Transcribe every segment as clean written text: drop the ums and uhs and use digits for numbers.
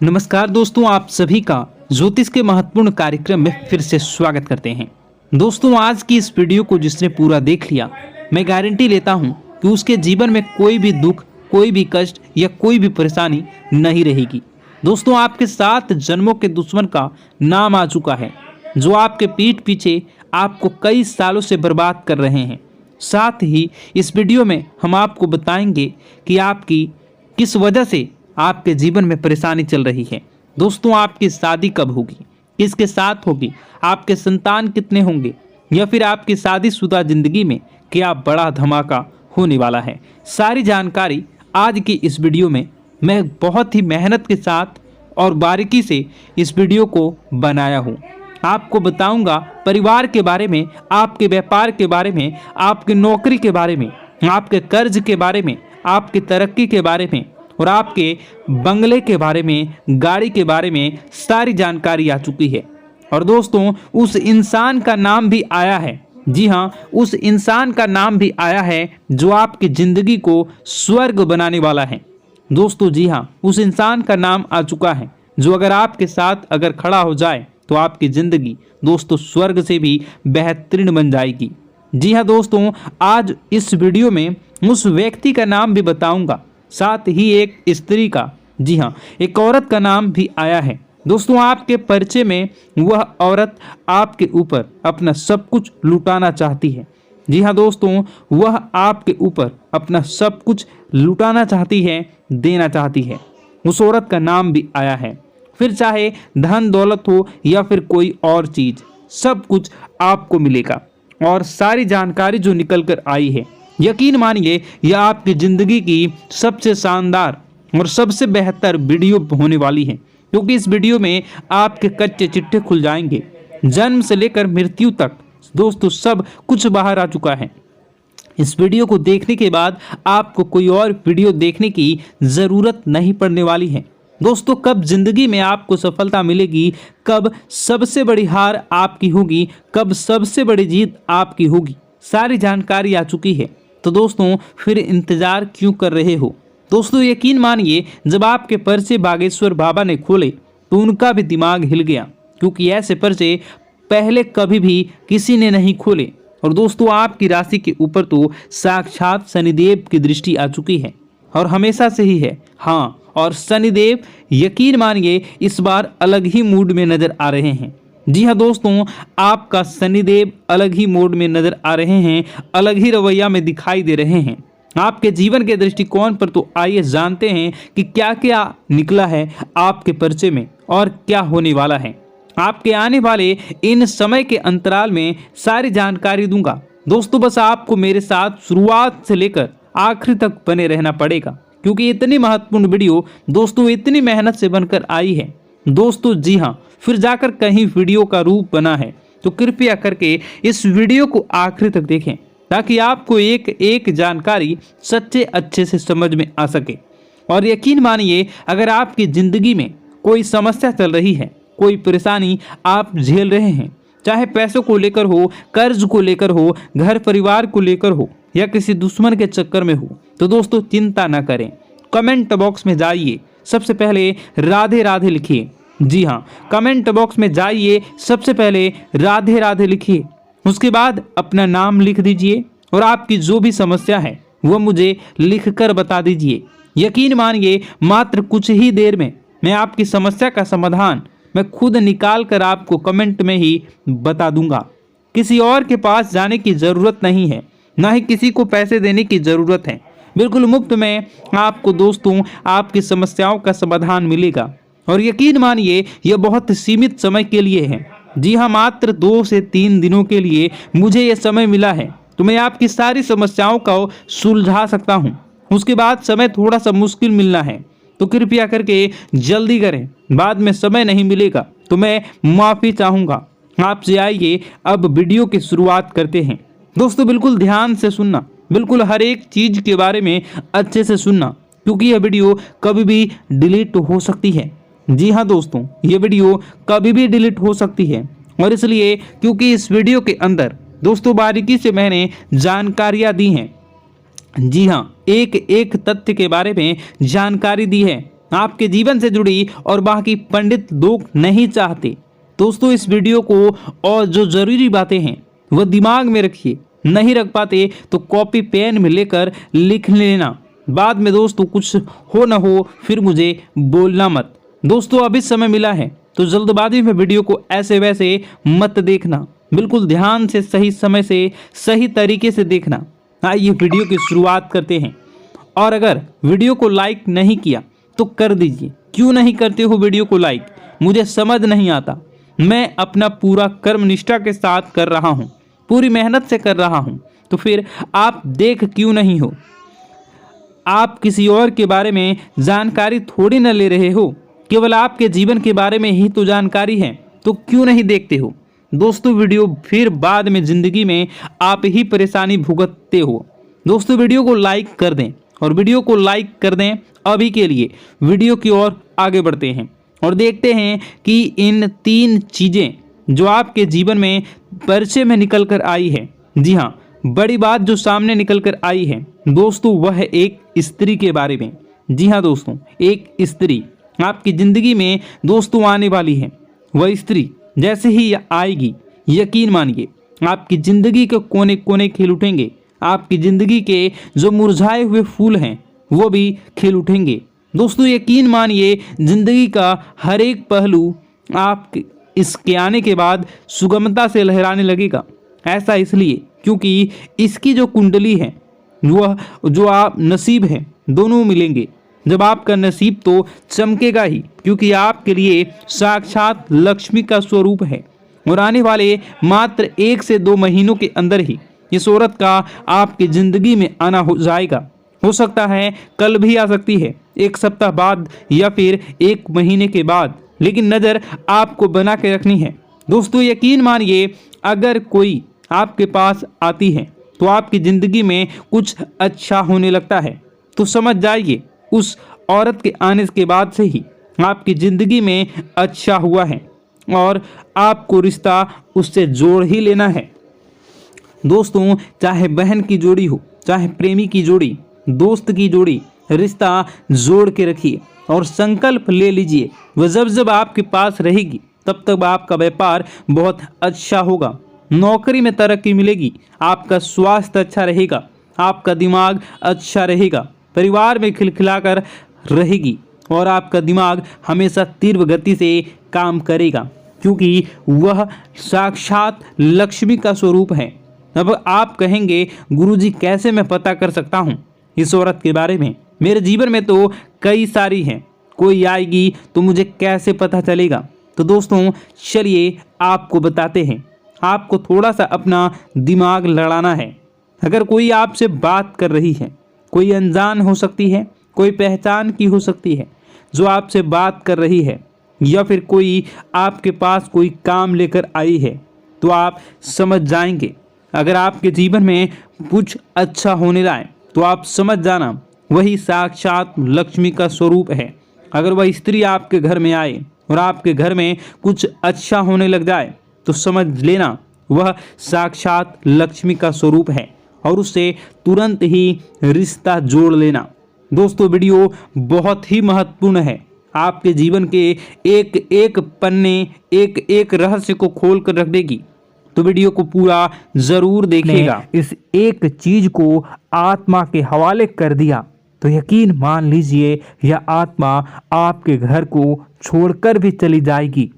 नमस्कार दोस्तों, आप सभी का ज्योतिष के महत्वपूर्ण कार्यक्रम में फिर से स्वागत करते हैं। दोस्तों, आज की इस वीडियो को जिसने पूरा देख लिया, मैं गारंटी लेता हूं कि उसके जीवन में कोई भी दुख, कोई भी कष्ट या कोई भी परेशानी नहीं रहेगी। दोस्तों, आपके 7 जन्मों के दुश्मन का नाम आ चुका है, जो आपके पीठ पीछे आपको कई सालों से बर्बाद कर रहे हैं। साथ ही इस वीडियो में हम आपको बताएंगे कि आपकी किस वजह से आपके जीवन में परेशानी चल रही है। दोस्तों, आपकी शादी कब होगी, किसके साथ होगी, आपके संतान कितने होंगे, या फिर आपकी शादीशुदा जिंदगी में क्या बड़ा धमाका होने वाला है। सारी जानकारी आज की इस वीडियो में मैं बहुत ही मेहनत के साथ और बारीकी से इस वीडियो को बनाया हूँ। आपको बताऊंगा परिवार के बारे में, आपके व्यापार के बारे में, आपकी नौकरी के बारे में, आपके कर्ज के बारे में, आपकी तरक्की के बारे में और आपके बंगले के बारे में, गाड़ी के बारे में सारी जानकारी आ चुकी है। और दोस्तों, उस इंसान का नाम भी आया है। जी हाँ, उस इंसान का नाम भी आया है जो आपकी जिंदगी को स्वर्ग बनाने वाला है। दोस्तों, जी हाँ, उस इंसान का नाम आ चुका है जो अगर आपके साथ अगर खड़ा हो जाए तो आपकी जिंदगी दोस्तों स्वर्ग से भी बेहतरीन बन जाएगी। जी हाँ दोस्तों, आज इस वीडियो में उस व्यक्ति का नाम भी बताऊंगा, साथ ही एक स्त्री का, जी हाँ, एक औरत का नाम भी आया है। दोस्तों, आपके परिचय में वह औरत आपके ऊपर अपना सब कुछ लुटाना चाहती है। जी हाँ दोस्तों, वह आपके ऊपर अपना सब कुछ लुटाना चाहती है, देना चाहती है। उस औरत का नाम भी आया है। फिर चाहे धन दौलत हो या फिर कोई और चीज, सब कुछ आपको मिलेगा। और सारी जानकारी जो निकल कर आई है, यकीन मानिए यह आपकी जिंदगी की सबसे शानदार और सबसे बेहतर वीडियो होने वाली है, क्योंकि इस वीडियो में आपके कच्चे चिट्ठे खुल जाएंगे। जन्म से लेकर मृत्यु तक दोस्तों सब कुछ बाहर आ चुका है। इस वीडियो को देखने के बाद आपको कोई और वीडियो देखने की जरूरत नहीं पड़ने वाली है। दोस्तों, कब जिंदगी में आपको सफलता मिलेगी, कब सबसे बड़ी हार आपकी होगी, कब सबसे बड़ी जीत आपकी होगी, सारी जानकारी आ चुकी है। तो दोस्तों, फिर इंतजार क्यों कर रहे हो। दोस्तों, यकीन मानिए जब आपके पर्चे बागेश्वर बाबा ने खोले तो उनका भी दिमाग हिल गया, क्योंकि ऐसे पर्चे पहले कभी भी किसी ने नहीं खोले। और दोस्तों, आपकी राशि के ऊपर तो साक्षात शनिदेव की दृष्टि आ चुकी है और हमेशा से ही है। हाँ, और शनिदेव यकीन मानिए इस बार अलग ही मूड में नजर आ रहे हैं। जी हाँ दोस्तों, आपका शनिदेव अलग ही मोड में नजर आ रहे हैं, अलग ही रवैया में दिखाई दे रहे हैं आपके जीवन के दृष्टिकोण पर। तो आइए जानते हैं कि क्या क्या निकला है आपके पर्चे में और क्या होने वाला है। आपके आने वाले इन समय के अंतराल में सारी जानकारी दूंगा। दोस्तों, बस आपको मेरे साथ शुरुआत से लेकर आखिर तक बने रहना पड़ेगा, क्योंकि इतनी महत्वपूर्ण वीडियो दोस्तों इतनी मेहनत से बनकर आई है। दोस्तों, जी हाँ, फिर जाकर कहीं वीडियो का रूप बना है, तो कृपया करके इस वीडियो को आखिर तक देखें, ताकि आपको एक एक जानकारी सच्चे अच्छे से समझ में आ सके। और यकीन मानिए, अगर आपकी जिंदगी में कोई समस्या चल रही है, कोई परेशानी आप झेल रहे हैं, चाहे पैसों को लेकर हो, कर्ज को लेकर हो, घर परिवार को लेकर हो, या किसी दुश्मन के चक्कर में हो, तो दोस्तों चिंता ना करें। कमेंट बॉक्स में जाइए, सबसे पहले राधे राधे लिखिए। जी हाँ, कमेंट बॉक्स में जाइए, सबसे पहले राधे राधे लिखिए। उसके बाद अपना नाम लिख दीजिए और आपकी जो भी समस्या है वह मुझे लिखकर बता दीजिए। यकीन मानिए मात्र कुछ ही देर में मैं आपकी समस्या का समाधान मैं खुद निकाल कर आपको कमेंट में ही बता दूंगा। किसी और के पास जाने की ज़रूरत नहीं है, ना ही किसी को पैसे देने की ज़रूरत है। बिल्कुल मुफ्त में आपको दोस्तों आपकी समस्याओं का समाधान मिलेगा। और यकीन मानिए यह बहुत सीमित समय के लिए है। जी हाँ, मात्र 2 से 3 दिनों के लिए मुझे यह समय मिला है, तो मैं आपकी सारी समस्याओं को सुलझा सकता हूँ। उसके बाद समय थोड़ा सा मुश्किल मिलना है, तो कृपया करके जल्दी करें, बाद में समय नहीं मिलेगा तो मैं माफ़ी चाहूँगा आपसे। आइए अब वीडियो की शुरुआत करते हैं। दोस्तों, बिल्कुल ध्यान से सुनना, बिल्कुल हर एक चीज़ के बारे में अच्छे से सुनना, क्योंकि यह वीडियो कभी भी डिलीट हो सकती है। जी हाँ दोस्तों, ये वीडियो कभी भी डिलीट हो सकती है, और इसलिए क्योंकि इस वीडियो के अंदर दोस्तों बारीकी से मैंने जानकारियाँ दी हैं। जी हाँ, एक एक तथ्य के बारे में जानकारी दी है, आपके जीवन से जुड़ी और बाकी पंडित लोग नहीं चाहते। दोस्तों इस वीडियो को और जो जरूरी बातें हैं वह दिमाग में रखिए, नहीं रख पाते तो कॉपी पेन में लेकर लिख लेना। बाद में दोस्तों कुछ हो ना हो फिर मुझे बोलना मत। दोस्तों अभी समय मिला है तो जल्दबाजी में वीडियो को ऐसे वैसे मत देखना, बिल्कुल ध्यान से सही समय से सही तरीके से देखना। आइए वीडियो की शुरुआत करते हैं। और अगर वीडियो को लाइक नहीं किया तो कर दीजिए। क्यों नहीं करते हो वीडियो को लाइक, मुझे समझ नहीं आता। मैं अपना पूरा कर्म निष्ठा के साथ कर रहा हूँ, पूरी मेहनत से कर रहा हूँ, तो फिर आप देख क्यों नहीं हो? आप किसी और के बारे में जानकारी थोड़ी न ले रहे हो, केवल आपके जीवन के बारे में ही तो जानकारी है, तो क्यों नहीं देखते हो? दोस्तों वीडियो फिर बाद में ज़िंदगी में आप ही परेशानी भुगतते हो। दोस्तों वीडियो को लाइक कर दें और वीडियो को लाइक कर दें। अभी के लिए वीडियो की ओर आगे बढ़ते हैं और देखते हैं कि इन 3 चीज़ें जो आपके जीवन में परिचय में निकल कर आई है। जी हाँ, बड़ी बात जो सामने निकल कर आई है दोस्तों वह है एक स्त्री के बारे में। जी हाँ दोस्तों, एक स्त्री आपकी ज़िंदगी में दोस्तों आने वाली है। वह स्त्री जैसे ही आएगी यकीन मानिए आपकी ज़िंदगी के कोने कोने खिल उठेंगे। आपकी ज़िंदगी के जो मुरझाए हुए फूल हैं वो भी खिल उठेंगे। दोस्तों यकीन मानिए ज़िंदगी का हर एक पहलू आप इसके आने के बाद सुगमता से लहराने लगेगा। ऐसा इसलिए क्योंकि इसकी जो कुंडली है वह जो आप नसीब है दोनों मिलेंगे। जब आपका नसीब तो चमकेगा ही, क्योंकि आपके लिए साक्षात लक्ष्मी का स्वरूप है। और आने वाले मात्र 1 से 2 महीनों के अंदर ही इस औरत का आपकी ज़िंदगी में आना हो जाएगा। हो सकता है कल भी आ सकती है, 1 सप्ताह बाद या फिर 1 महीने के बाद, लेकिन नज़र आपको बना के रखनी है। दोस्तों यकीन मानिए अगर कोई आपके पास आती है तो आपकी ज़िंदगी में कुछ अच्छा होने लगता है, तो समझ जाइए उस औरत के आने के बाद से ही आपकी ज़िंदगी में अच्छा हुआ है और आपको रिश्ता उससे जोड़ ही लेना है। दोस्तों चाहे बहन की जोड़ी हो, चाहे प्रेमी की जोड़ी, दोस्त की जोड़ी, रिश्ता जोड़ के रखिए और संकल्प ले लीजिए वह जब जब आपके पास रहेगी तब तक आपका व्यापार बहुत अच्छा होगा, नौकरी में तरक्की मिलेगी, आपका स्वास्थ्य अच्छा रहेगा, आपका दिमाग अच्छा रहेगा, परिवार में खिलखिलाकर रहेगी और आपका दिमाग हमेशा तीव्र गति से काम करेगा, क्योंकि वह साक्षात लक्ष्मी का स्वरूप है। अब आप कहेंगे गुरुजी कैसे मैं पता कर सकता हूँ इस औरत के बारे में? मेरे जीवन में तो कई सारी हैं, कोई आएगी तो मुझे कैसे पता चलेगा? तो दोस्तों चलिए आपको बताते हैं। आपको थोड़ा सा अपना दिमाग लड़ाना है। अगर कोई आपसे बात कर रही है, कोई अनजान हो सकती है, कोई पहचान की हो सकती है जो आपसे बात कर रही है, या फिर कोई आपके पास कोई काम लेकर आई है, तो आप समझ जाएंगे। अगर आपके जीवन में कुछ अच्छा होने लाए तो आप समझ जाना वही साक्षात लक्ष्मी का स्वरूप है। अगर वह स्त्री आपके घर में आए और आपके घर में कुछ अच्छा होने लग जाए तो समझ लेना वह साक्षात लक्ष्मी का स्वरूप है और उससे तुरंत ही रिश्ता जोड़ लेना। दोस्तों वीडियो बहुत ही महत्वपूर्ण है, आपके जीवन के एक एक पन्ने, एक एक रहस्य को खोल कर रख देगी, तो वीडियो को पूरा जरूर देखिएगा। इस एक चीज को आत्मा के हवाले कर दिया तो यकीन मान लीजिए यह आत्मा आपके घर को छोड़कर भी चली जाएगी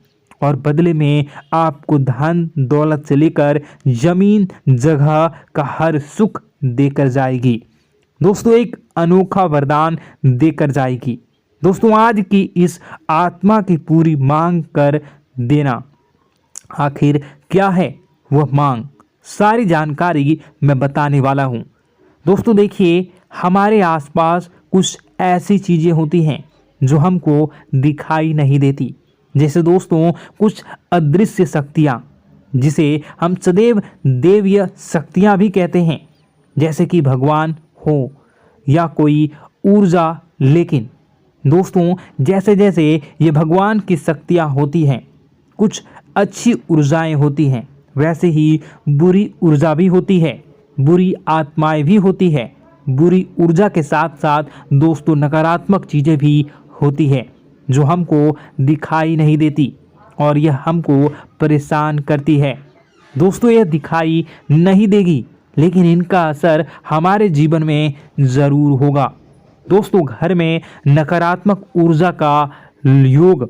और बदले में आपको धन दौलत से लेकर जमीन जगह का हर सुख देकर जाएगी। दोस्तों एक अनोखा वरदान देकर जाएगी। दोस्तों आज की इस आत्मा की पूरी मांग कर देना। आखिर क्या है वह मांग, सारी जानकारी मैं बताने वाला हूँ। दोस्तों देखिए हमारे आसपास कुछ ऐसी चीज़ें होती हैं जो हमको दिखाई नहीं देती, जैसे दोस्तों कुछ अदृश्य शक्तियाँ जिसे हम सदैव देवीय शक्तियाँ भी कहते हैं, जैसे कि भगवान हो या कोई ऊर्जा। लेकिन दोस्तों जैसे जैसे ये भगवान की शक्तियाँ होती हैं, कुछ अच्छी ऊर्जाएं होती हैं, वैसे ही बुरी ऊर्जा भी होती है, बुरी आत्माएं भी होती है। बुरी ऊर्जा के साथ साथ दोस्तों नकारात्मक चीज़ें भी होती है जो हमको दिखाई नहीं देती और यह हमको परेशान करती है। दोस्तों, यह दिखाई नहीं देगी लेकिन इनका असर हमारे जीवन में ज़रूर होगा। दोस्तों, घर में नकारात्मक ऊर्जा का योग,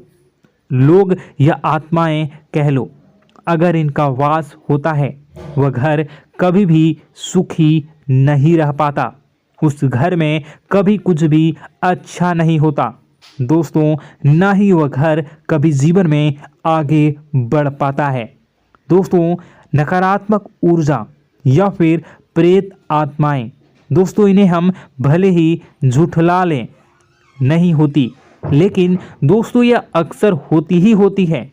लोग या आत्माएं कह लो, अगर इनका वास होता है वह घर कभी भी सुखी नहीं रह पाता। उस घर में कभी कुछ भी अच्छा नहीं होता। दोस्तों, ना ही वह घर कभी जीवन में आगे बढ़ पाता है। दोस्तों, नकारात्मक ऊर्जा या फिर प्रेत आत्माएं, दोस्तों इन्हें हम भले ही झुठला लें नहीं होती, लेकिन दोस्तों यह अक्सर होती ही होती है।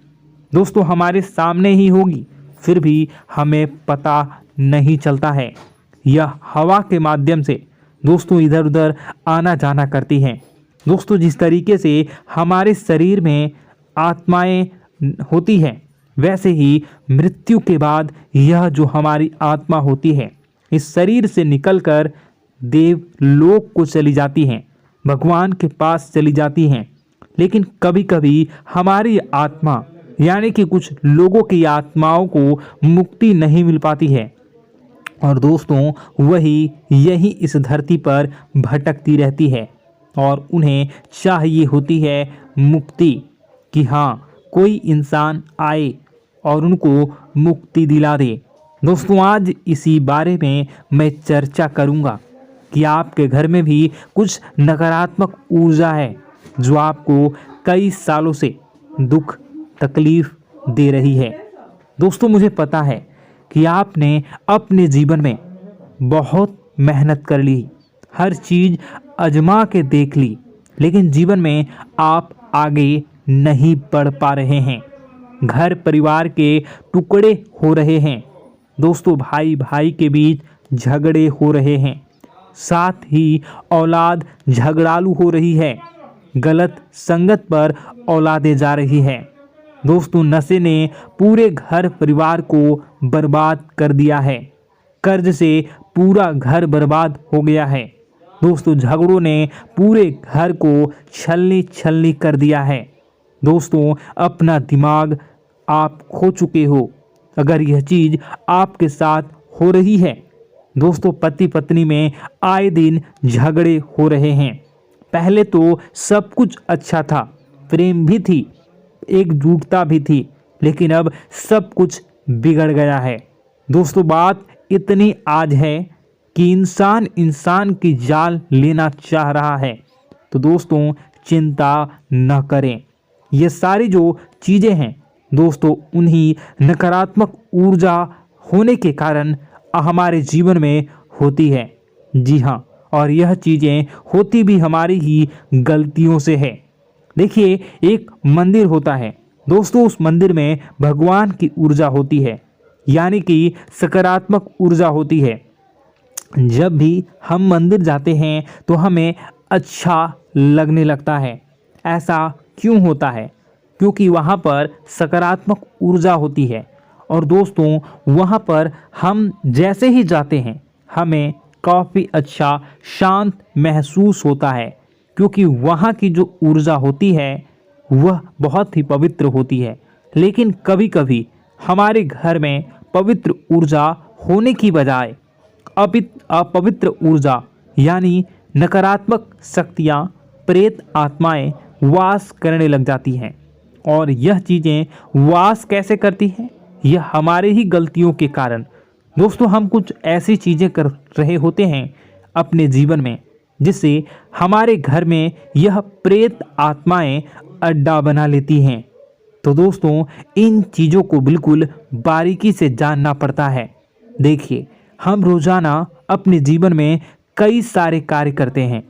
दोस्तों, हमारे सामने ही होगी फिर भी हमें पता नहीं चलता है। यह हवा के माध्यम से दोस्तों इधर उधर आना जाना करती हैं। दोस्तों, जिस तरीके से हमारे शरीर में आत्माएं होती हैं वैसे ही मृत्यु के बाद यह जो हमारी आत्मा होती है इस शरीर से निकलकर देवलोक को चली जाती हैं, भगवान के पास चली जाती हैं। लेकिन कभी कभी हमारी आत्मा यानी कि कुछ लोगों की आत्माओं को मुक्ति नहीं मिल पाती है और दोस्तों वही यही इस धरती पर भटकती रहती है और उन्हें चाहिए होती है मुक्ति, कि हाँ कोई इंसान आए और उनको मुक्ति दिला दे। दोस्तों, आज इसी बारे में मैं चर्चा करूंगा कि आपके घर में भी कुछ नकारात्मक ऊर्जा है जो आपको कई सालों से दुख तकलीफ दे रही है। दोस्तों, मुझे पता है कि आपने अपने जीवन में बहुत मेहनत कर ली, हर चीज़ आजमा के देख ली, लेकिन जीवन में आप आगे नहीं बढ़ पा रहे हैं। घर परिवार के टुकड़े हो रहे हैं। दोस्तों, भाई भाई के बीच झगड़े हो रहे हैं, साथ ही औलाद झगड़ालू हो रही है, गलत संगत पर औलादें जा रही है। दोस्तों, नशे ने पूरे घर परिवार को बर्बाद कर दिया है, कर्ज से पूरा घर बर्बाद हो गया है। दोस्तों, झगड़ों ने पूरे घर को छलनी छलनी कर दिया है। दोस्तों, अपना दिमाग आप खो चुके हो अगर यह चीज़ आपके साथ हो रही है। दोस्तों, पति पत्नी में आए दिन झगड़े हो रहे हैं। पहले तो सब कुछ अच्छा था, प्रेम भी थी, एकजुटता भी थी, लेकिन अब सब कुछ बिगड़ गया है। दोस्तों, बात इतनी आज है कि इंसान इंसान की जान लेना चाह रहा है। तो दोस्तों, चिंता न करें। ये सारी जो चीज़ें हैं दोस्तों उन्हीं नकारात्मक ऊर्जा होने के कारण हमारे जीवन में होती है। जी हाँ, और यह चीज़ें होती भी हमारी ही गलतियों से है। देखिए, एक मंदिर होता है दोस्तों, उस मंदिर में भगवान की ऊर्जा होती है यानी कि सकारात्मक ऊर्जा होती है। जब भी हम मंदिर जाते हैं तो हमें अच्छा लगने लगता है। ऐसा क्यों होता है? क्योंकि वहाँ पर सकारात्मक ऊर्जा होती है और दोस्तों वहाँ पर हम जैसे ही जाते हैं हमें काफ़ी अच्छा शांत महसूस होता है, क्योंकि वहाँ की जो ऊर्जा होती है वह बहुत ही पवित्र होती है। लेकिन कभी कभी हमारे घर में पवित्र ऊर्जा होने की बजाय अपवित्र ऊर्जा यानी नकारात्मक शक्तियाँ, प्रेत आत्माएं वास करने लग जाती हैं। और यह चीज़ें वास कैसे करती हैं? यह हमारे ही गलतियों के कारण। दोस्तों, हम कुछ ऐसी चीज़ें कर रहे होते हैं अपने जीवन में जिससे हमारे घर में यह प्रेत आत्माएं अड्डा बना लेती हैं। तो दोस्तों, इन चीज़ों को बिल्कुल बारीकी से जानना पड़ता है। देखिए, हम रोज़ाना अपने जीवन में कई सारे कार्य करते हैं।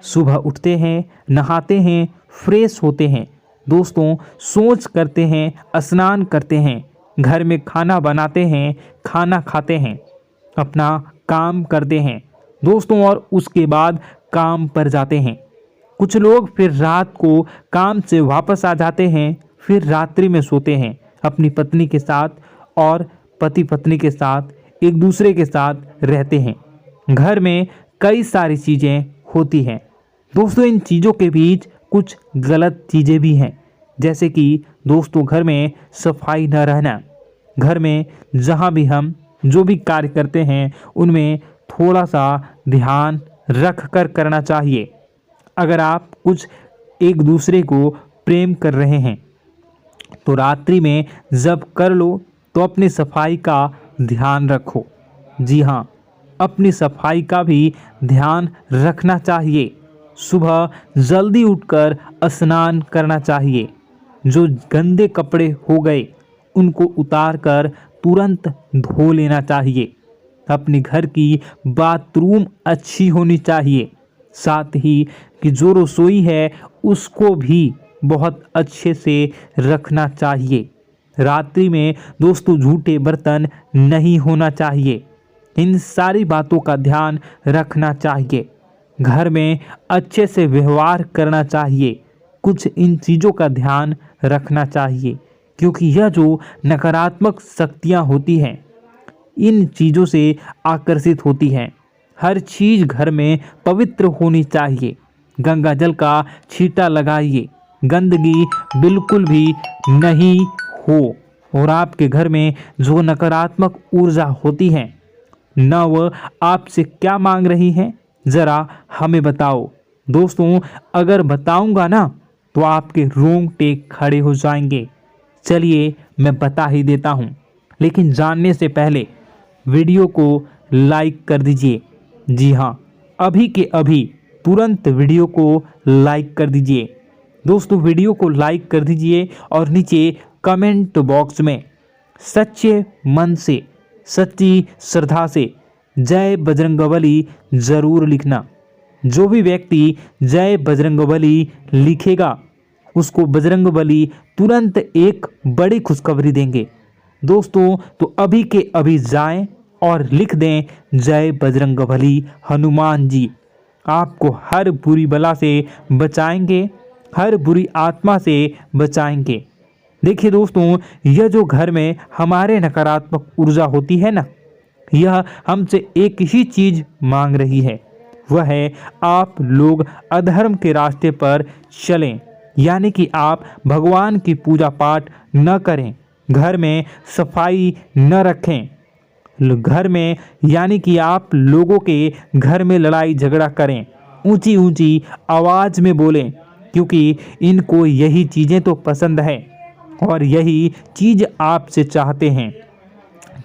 सुबह उठते हैं, नहाते हैं, फ्रेश होते हैं, दोस्तों सोच करते हैं, स्नान करते हैं, घर में खाना बनाते हैं, खाना खाते हैं, अपना काम करते हैं दोस्तों, और उसके बाद काम पर जाते हैं। कुछ लोग फिर रात को काम से वापस आ जाते हैं, फिर रात्रि में सोते हैं अपनी पत्नी के साथ और पति पत्नी के साथ एक दूसरे के साथ रहते हैं। घर में कई सारी चीज़ें होती हैं दोस्तों, इन चीज़ों के बीच कुछ गलत चीज़ें भी हैं, जैसे कि दोस्तों घर में सफाई न रहना। घर में जहाँ भी हम जो भी कार्य करते हैं उनमें थोड़ा सा ध्यान रख कर करना चाहिए। अगर आप कुछ एक दूसरे को प्रेम कर रहे हैं तो रात्रि में जब कर लो तो अपनी सफाई का ध्यान रखो। जी हाँ, अपनी सफाई का भी ध्यान रखना चाहिए। सुबह जल्दी उठकर स्नान करना चाहिए। जो गंदे कपड़े हो गए उनको उतार कर तुरंत धो लेना चाहिए। अपने घर की बाथरूम अच्छी होनी चाहिए। साथ ही कि जो रसोई है उसको भी बहुत अच्छे से रखना चाहिए। रात्रि में दोस्तों झूठे बर्तन नहीं होना चाहिए। इन सारी बातों का ध्यान रखना चाहिए। घर में अच्छे से व्यवहार करना चाहिए। कुछ इन चीज़ों का ध्यान रखना चाहिए, क्योंकि यह जो नकारात्मक शक्तियाँ होती हैं इन चीज़ों से आकर्षित होती हैं। हर चीज़ घर में पवित्र होनी चाहिए। गंगा जल का छींटा लगाइए, गंदगी बिल्कुल भी नहीं हो। और आपके घर में जो नकारात्मक ऊर्जा होती है न वह आपसे क्या मांग रही हैं, ज़रा हमें बताओ। दोस्तों अगर बताऊंगा ना तो आपके रोंगटे खड़े हो जाएंगे। चलिए मैं बता ही देता हूं, लेकिन जानने से पहले वीडियो को लाइक कर दीजिए। जी हाँ, अभी के अभी तुरंत वीडियो को लाइक कर दीजिए। दोस्तों वीडियो को लाइक कर दीजिए और नीचे कमेंट बॉक्स में सच्चे मन से, सच्ची श्रद्धा से जय बजरंगबली ज़रूर लिखना। जो भी व्यक्ति जय बजरंगबली लिखेगा उसको बजरंगबली तुरंत एक बड़ी खुशखबरी देंगे। दोस्तों तो अभी के अभी जाएं और लिख दें जय बजरंगबली हनुमान जी। आपको हर बुरी बला से बचाएंगे, हर बुरी आत्मा से बचाएंगे। देखिए दोस्तों, यह जो घर में हमारे नकारात्मक ऊर्जा होती है ना, यह हमसे एक ही चीज़ मांग रही है, वह है आप लोग अधर्म के रास्ते पर चलें। यानी कि आप भगवान की पूजा पाठ न करें, घर में सफाई न रखें, घर में यानी कि आप लोगों के घर में लड़ाई झगड़ा करें, ऊंची ऊंची आवाज़ में बोलें, क्योंकि इनको यही चीज़ें तो पसंद है और यही चीज़ आपसे चाहते हैं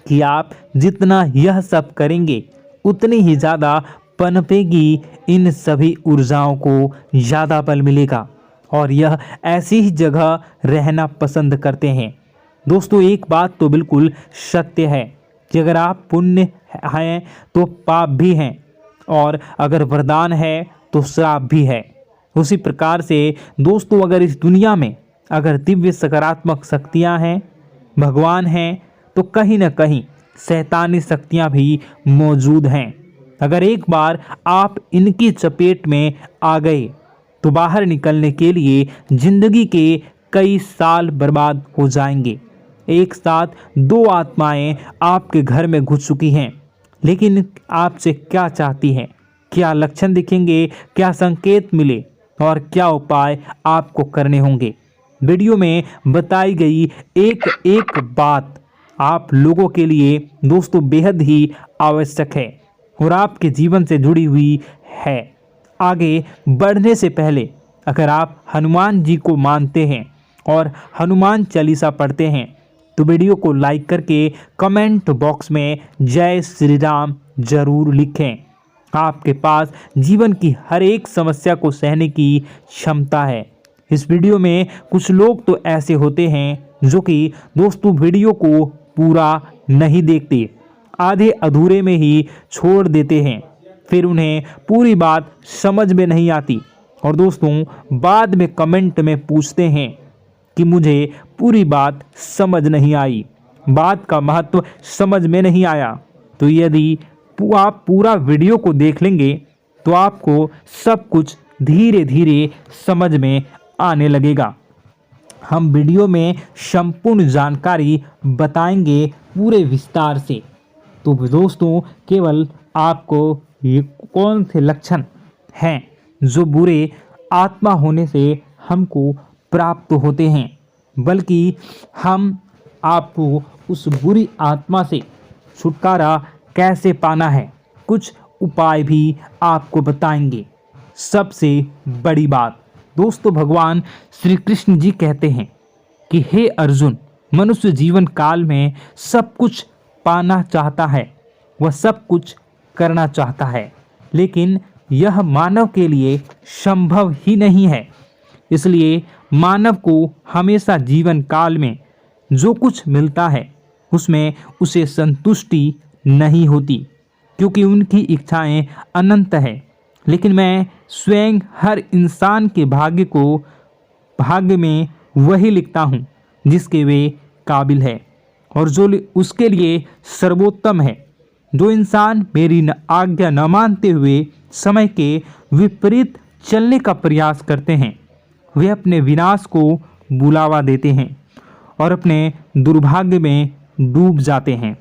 कि आप जितना यह सब करेंगे उतनी ही ज़्यादा पनपेगी इन सभी ऊर्जाओं को ज़्यादा बल मिलेगा और यह ऐसी ही जगह रहना पसंद करते हैं। दोस्तों एक बात तो बिल्कुल सत्य है कि अगर आप पुण्य हैं तो पाप भी हैं और अगर वरदान है तो श्राप भी है। उसी प्रकार से दोस्तों अगर इस दुनिया में अगर दिव्य सकारात्मक शक्तियां हैं, भगवान हैं, तो कहीं ना कहीं शैतानी शक्तियां भी मौजूद हैं। अगर एक बार आप इनकी चपेट में आ गए तो बाहर निकलने के लिए जिंदगी के कई साल बर्बाद हो जाएंगे। एक साथ दो आत्माएं आपके घर में घुस चुकी हैं, लेकिन आपसे क्या चाहती हैं, क्या लक्षण दिखेंगे, क्या संकेत मिले और क्या उपाय आपको करने होंगे। वीडियो में बताई गई एक एक बात आप लोगों के लिए दोस्तों बेहद ही आवश्यक है और आपके जीवन से जुड़ी हुई है। आगे बढ़ने से पहले अगर आप हनुमान जी को मानते हैं और हनुमान चालीसा पढ़ते हैं तो वीडियो को लाइक करके कमेंट बॉक्स में जय श्री राम जरूर लिखें। आपके पास जीवन की हर एक समस्या को सहने की क्षमता है। इस वीडियो में कुछ लोग तो ऐसे होते हैं जो कि दोस्तों वीडियो को पूरा नहीं देखते, आधे अधूरे में ही छोड़ देते हैं, फिर उन्हें पूरी बात समझ में नहीं आती और दोस्तों बाद में कमेंट में पूछते हैं कि मुझे पूरी बात समझ नहीं आई, बात का महत्व समझ में नहीं आया। तो यदि आप पूरा वीडियो को देख लेंगे तो आपको सब कुछ धीरे धीरे समझ में आने लगेगा। हम वीडियो में संपूर्ण जानकारी बताएंगे पूरे विस्तार से। तो दोस्तों केवल आपको ये कौन से लक्षण हैं जो बुरे आत्मा होने से हमको प्राप्त होते हैं, बल्कि हम आपको उस बुरी आत्मा से छुटकारा कैसे पाना है, कुछ उपाय भी आपको बताएंगे। सबसे बड़ी बात दोस्तों, भगवान श्री कृष्ण जी कहते हैं कि हे अर्जुन, मनुष्य जीवन काल में सब कुछ पाना चाहता है, वह सब कुछ करना चाहता है, लेकिन यह मानव के लिए संभव ही नहीं है। इसलिए मानव को हमेशा जीवन काल में जो कुछ मिलता है उसमें उसे संतुष्टि नहीं होती, क्योंकि उनकी इच्छाएं अनंत है। लेकिन मैं स्वयं हर इंसान के भाग्य में वही लिखता हूँ जिसके वे काबिल है और जो उसके लिए सर्वोत्तम है। जो इंसान मेरी आज्ञा न मानते हुए समय के विपरीत चलने का प्रयास करते हैं, वे अपने विनाश को बुलावा देते हैं और अपने दुर्भाग्य में डूब जाते हैं।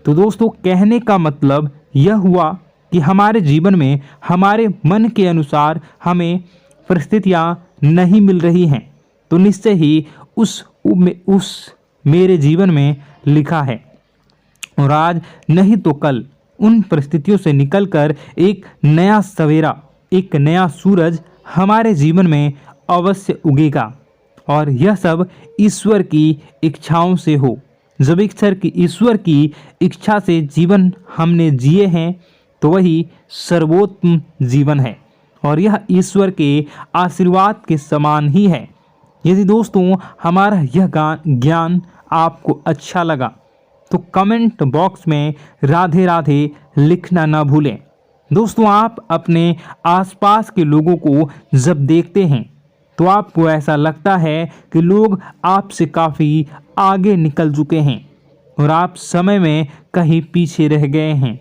तो दोस्तों, कहने का मतलब यह हुआ कि हमारे जीवन में हमारे मन के अनुसार हमें परिस्थितियां नहीं मिल रही हैं, तो निश्चय ही उस मेरे जीवन में लिखा है, और आज नहीं तो कल उन परिस्थितियों से निकलकर एक नया सवेरा, एक नया सूरज हमारे जीवन में अवश्य उगेगा। और यह सब ईश्वर की इच्छाओं से हो। जब ईश्वर की इच्छा से जीवन हमने जिए हैं तो वही सर्वोत्तम जीवन है, और यह ईश्वर के आशीर्वाद के समान ही है। यदि दोस्तों हमारा यह ज्ञान आपको अच्छा लगा तो कमेंट बॉक्स में राधे राधे लिखना ना भूलें। दोस्तों, आप अपने आसपास के लोगों को जब देखते हैं तो आपको ऐसा लगता है कि लोग आपसे काफ़ी आगे निकल चुके हैं और आप समय में कहीं पीछे रह गए हैं।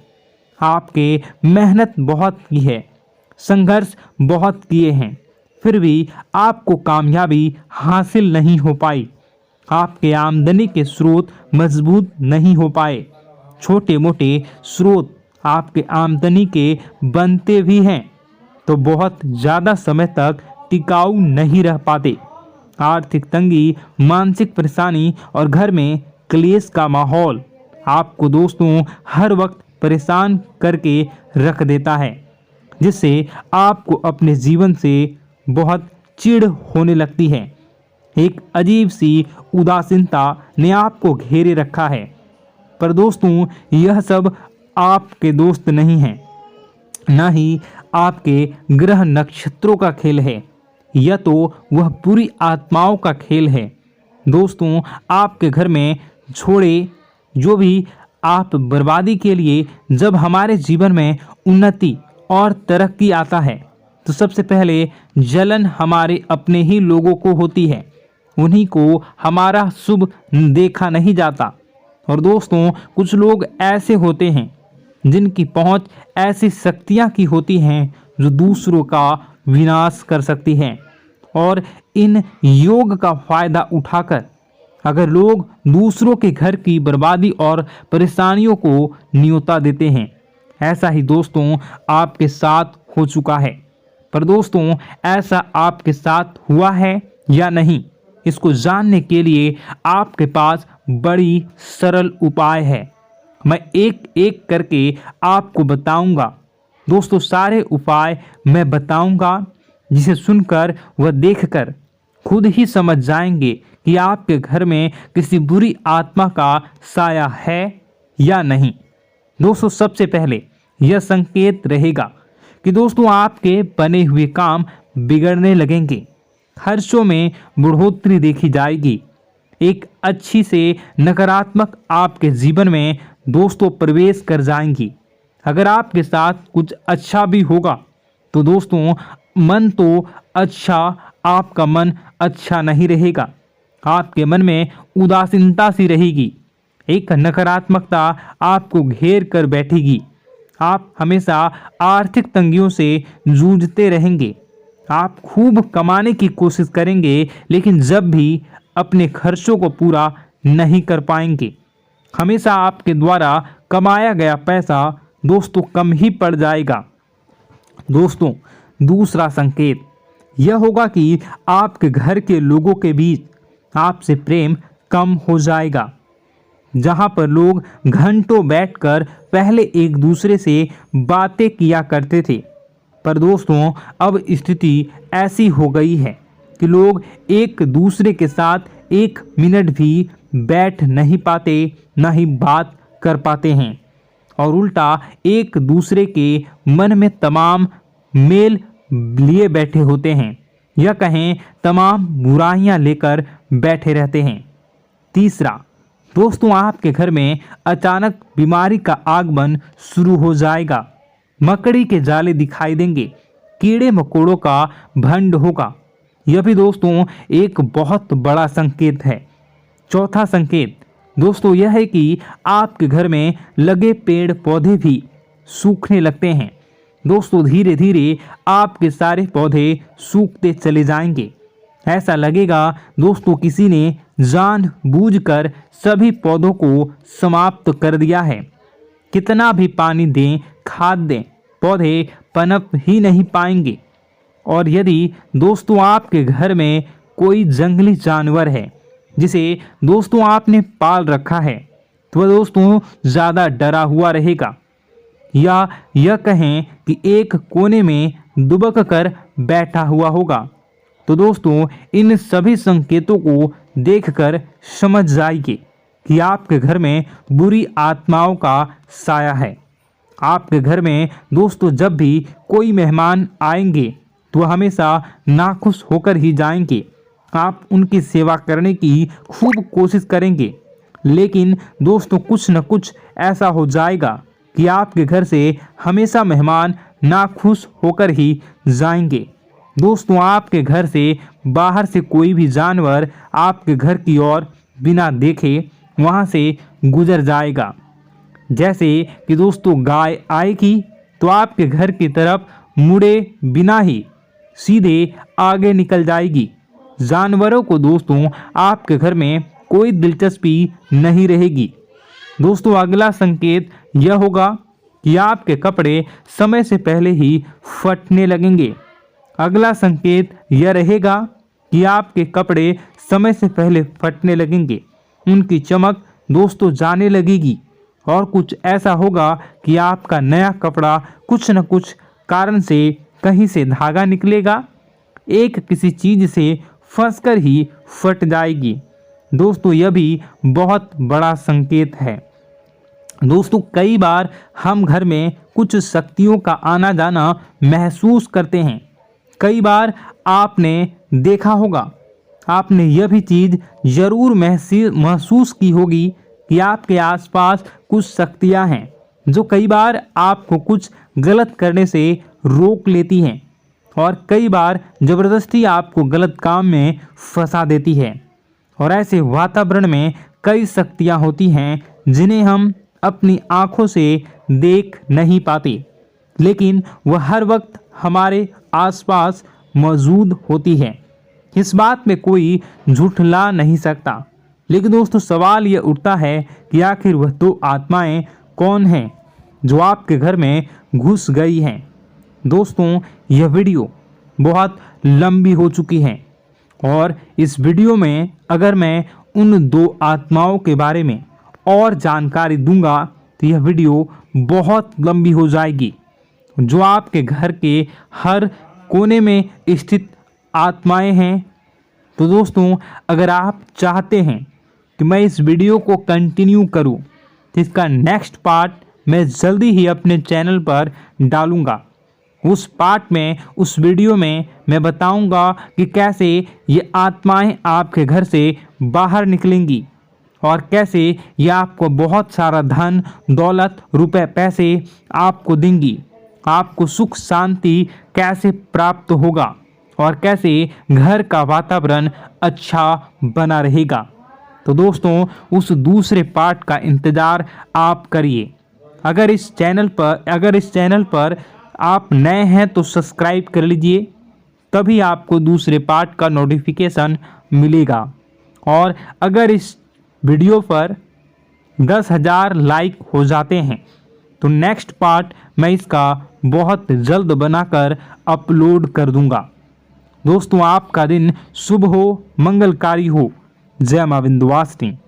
आपके मेहनत बहुत की है, संघर्ष बहुत किए हैं, फिर भी आपको कामयाबी हासिल नहीं हो पाई। आपके आमदनी के स्रोत मजबूत नहीं हो पाए। छोटे मोटे स्रोत आपके आमदनी के बनते भी हैं तो बहुत ज़्यादा समय तक टिकाऊ नहीं रह पाते। आर्थिक तंगी, मानसिक परेशानी और घर में क्लेश का माहौल आपको दोस्तों हर वक्त परेशान करके रख देता है, जिससे आपको अपने जीवन से बहुत चिढ़ होने लगती है। एक अजीब सी उदासीनता ने आपको घेरे रखा है। पर दोस्तों, यह सब आपके दोस्त नहीं हैं, न ही आपके ग्रह नक्षत्रों का खेल है, यह तो वह पूरी आत्माओं का खेल है। दोस्तों, आपके घर में छोड़े जो भी आप बर्बादी के लिए जब हमारे जीवन में उन्नति और तरक्की आता है तो सबसे पहले जलन हमारे अपने ही लोगों को होती है। उन्हीं को हमारा शुभ देखा नहीं जाता। और दोस्तों, कुछ लोग ऐसे होते हैं जिनकी पहुंच ऐसी शक्तियां की होती हैं जो दूसरों का विनाश कर सकती हैं, और इन योग का फायदा उठाकर अगर लोग दूसरों के घर की बर्बादी और परेशानियों को न्योता देते हैं। ऐसा ही दोस्तों आपके साथ हो चुका है। पर दोस्तों, ऐसा आपके साथ हुआ है या नहीं, इसको जानने के लिए आपके पास बड़ी सरल उपाय है। मैं एक एक करके आपको बताऊंगा। दोस्तों, सारे उपाय मैं बताऊंगा, जिसे सुनकर व देखकर खुद ही समझ जाएंगे कि आपके घर में किसी बुरी आत्मा का साया है या नहीं। दोस्तों, सबसे पहले यह संकेत रहेगा कि दोस्तों आपके बने हुए काम बिगड़ने लगेंगे, खर्चों में बढ़ोतरी देखी जाएगी, एक अच्छी से नकारात्मक आपके जीवन में दोस्तों प्रवेश कर जाएंगी। अगर आपके साथ कुछ अच्छा भी होगा तो दोस्तों मन तो अच्छा, आपका मन अच्छा नहीं रहेगा। आपके मन में उदासीनता सी रहेगी, एक नकारात्मकता आपको घेर कर बैठेगी। आप हमेशा आर्थिक तंगियों से जूझते रहेंगे। आप खूब कमाने की कोशिश करेंगे, लेकिन जब भी अपने खर्चों को पूरा नहीं कर पाएंगे। हमेशा आपके द्वारा कमाया गया पैसा दोस्तों कम ही पड़ जाएगा। दोस्तों, दूसरा संकेत, यह होगा कि आपके घर के लोगों के बीच आपसे प्रेम कम हो जाएगा। जहां पर लोग घंटों बैठकर पहले एक दूसरे से बातें किया करते थे, पर दोस्तों अब स्थिति ऐसी हो गई है कि लोग एक दूसरे के साथ एक मिनट भी बैठ नहीं पाते, न ही बात कर पाते हैं, और उल्टा एक दूसरे के मन में तमाम मेल लिए बैठे होते हैं, या कहें तमाम बुराइयां लेकर बैठे रहते हैं। तीसरा, दोस्तों आपके घर में अचानक बीमारी का आगमन शुरू हो जाएगा। मकड़ी के जाले दिखाई देंगे, कीड़े मकोड़ों का भंड होगा। यह भी दोस्तों एक बहुत बड़ा संकेत है। चौथा संकेत दोस्तों यह है कि आपके घर में लगे पेड़ पौधे भी सूखने लगते हैं। दोस्तों धीरे धीरे आपके सारे पौधे सूखते चले जाएंगे। ऐसा लगेगा दोस्तों किसी ने जानबूझकर सभी पौधों को समाप्त कर दिया है। कितना भी पानी दें, खाद दें, पौधे पनप ही नहीं पाएंगे। और यदि दोस्तों आपके घर में कोई जंगली जानवर है जिसे दोस्तों आपने पाल रखा है, तो वह दोस्तों ज़्यादा डरा हुआ रहेगा, या यह कहें कि एक कोने में दुबक कर बैठा हुआ होगा, तो दोस्तों इन सभी संकेतों को देखकर समझ जाइए कि आपके घर में बुरी आत्माओं का साया है। आपके घर में दोस्तों जब भी कोई मेहमान आएंगे तो हमेशा नाखुश होकर ही जाएंगे। आप उनकी सेवा करने की खूब कोशिश करेंगे, लेकिन दोस्तों कुछ न कुछ ऐसा हो जाएगा कि आपके घर से हमेशा मेहमान नाखुश होकर ही जाएंगे। दोस्तों आपके घर से बाहर से कोई भी जानवर आपके घर की ओर बिना देखे वहां से गुजर जाएगा। जैसे कि दोस्तों गाय आएगी तो आपके घर की तरफ मुड़े बिना ही सीधे आगे निकल जाएगी। जानवरों को दोस्तों आपके घर में कोई दिलचस्पी नहीं रहेगी। दोस्तों अगला संकेत यह होगा कि आपके कपड़े समय से पहले ही फटने लगेंगे। अगला संकेत यह रहेगा कि आपके कपड़े समय से पहले फटने लगेंगे, उनकी चमक दोस्तों जाने लगेगी, और कुछ ऐसा होगा कि आपका नया कपड़ा कुछ न कुछ कारण से कहीं से धागा निकलेगा, एक किसी चीज से फंसकर ही फट जाएगी। दोस्तों यह भी बहुत बड़ा संकेत है। दोस्तों कई बार हम घर में कुछ शक्तियों का आना जाना महसूस करते हैं। कई बार आपने देखा होगा, आपने यह भी चीज़ ज़रूर महसूस की होगी कि आपके आसपास कुछ शक्तियां हैं जो कई बार आपको कुछ गलत करने से रोक लेती हैं, और कई बार ज़बरदस्ती आपको गलत काम में फंसा देती है। और ऐसे वातावरण में कई शक्तियां होती हैं जिन्हें हम अपनी आँखों से देख नहीं पाते, लेकिन वह हर वक्त हमारे आसपास मौजूद होती है। इस बात में कोई झूठला नहीं सकता। लेकिन दोस्तों सवाल यह उठता है कि आखिर वह तो आत्माएं कौन हैं जो आपके घर में घुस गई हैं। दोस्तों यह वीडियो बहुत लंबी हो चुकी है, और इस वीडियो में अगर मैं उन दो आत्माओं के बारे में और जानकारी दूंगा तो यह वीडियो बहुत लंबी हो जाएगी। जो आपके घर के हर कोने में स्थित आत्माएं हैं, तो दोस्तों अगर आप चाहते हैं कि मैं इस वीडियो को कंटिन्यू करूं, तो इसका नेक्स्ट पार्ट मैं जल्दी ही अपने चैनल पर डालूंगा। उस पार्ट में, उस वीडियो में मैं बताऊंगा कि कैसे ये आत्माएं आपके घर से बाहर निकलेंगी, और कैसे ये आपको बहुत सारा धन दौलत रुपए पैसे आपको देंगी, आपको सुख शांति कैसे प्राप्त होगा, और कैसे घर का वातावरण अच्छा बना रहेगा। तो दोस्तों उस दूसरे पार्ट का इंतज़ार आप करिए। अगर इस चैनल पर आप नए हैं तो सब्सक्राइब कर लीजिए, तभी आपको दूसरे पार्ट का नोटिफिकेशन मिलेगा। और अगर इस वीडियो पर 10,000 लाइक हो जाते हैं तो नेक्स्ट पार्ट मैं इसका बहुत जल्द बनाकर अपलोड कर दूंगा। दोस्तों आपका दिन शुभ हो, मंगलकारी हो। जय मां विंध्यवासिनी।